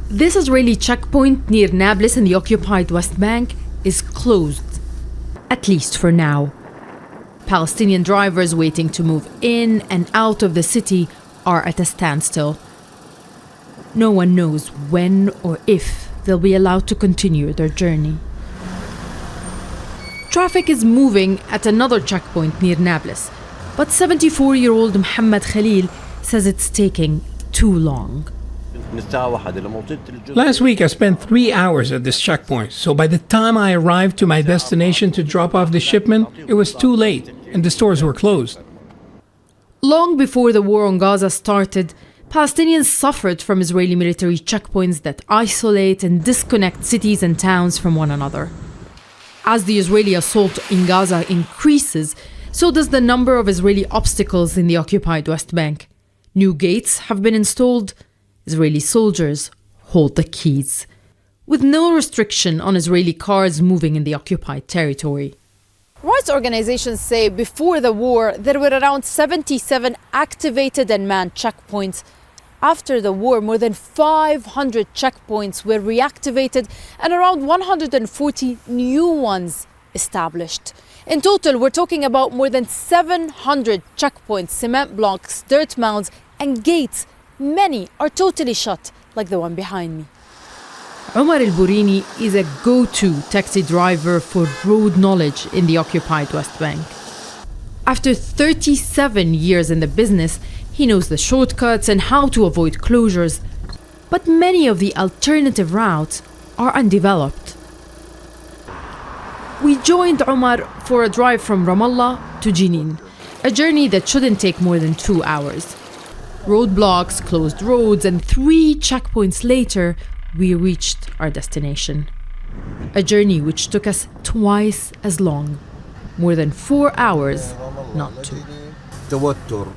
This Israeli checkpoint near Nablus in the occupied West Bank is closed, at least for now. Palestinian drivers waiting to move in and out of the city are at a standstill. No one knows when or if they'll be allowed to continue their journey. Traffic is moving at another checkpoint near Nablus, but 74-year-old Muhammad Khalil says it's taking too long. Last week I spent 3 hours at this checkpoint, so by the time I arrived to my destination to drop off the shipment, it was too late and the stores were closed. Long before the war on Gaza started, Palestinians suffered from Israeli military checkpoints that isolate and disconnect cities and towns from one another. As the Israeli assault in Gaza increases, so does the number of Israeli obstacles in the occupied West Bank. New gates have been installed. Israeli soldiers hold the keys, with no restriction on Israeli cars moving in the occupied territory. Rights organizations say before the war there were around 77 activated and manned checkpoints. After the war, more than 500 checkpoints were reactivated and around 140 new ones established. In total, we're talking about more than 700 checkpoints, cement blocks, dirt mounds, and gates. Many are totally shut, like the one behind me. Omar El-Bourini is a go-to taxi driver for road knowledge in the occupied West Bank. After 37 years in the business, he knows the shortcuts and how to avoid closures. But many of the alternative routes are undeveloped. We joined Omar for a drive from Ramallah to Jenin, a journey that shouldn't take more than 2 hours. Roadblocks, closed roads, and 3 checkpoints later, we reached our destination. A journey which took us twice as long, more than 4 hours, not 2.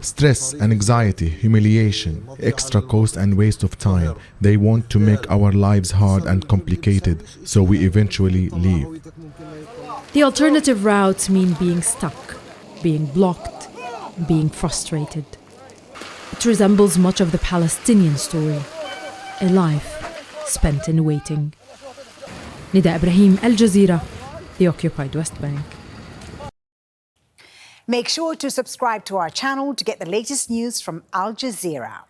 Stress and anxiety, humiliation, extra cost and waste of time. They want to make our lives hard and complicated, so we eventually leave. The alternative routes mean being stuck, being blocked, being frustrated. It resembles much of the Palestinian story, a life spent in waiting. Nida, Ibrahim, Al Jazeera, the occupied West Bank. Make sure to subscribe to our channel to get the latest news from Al Jazeera.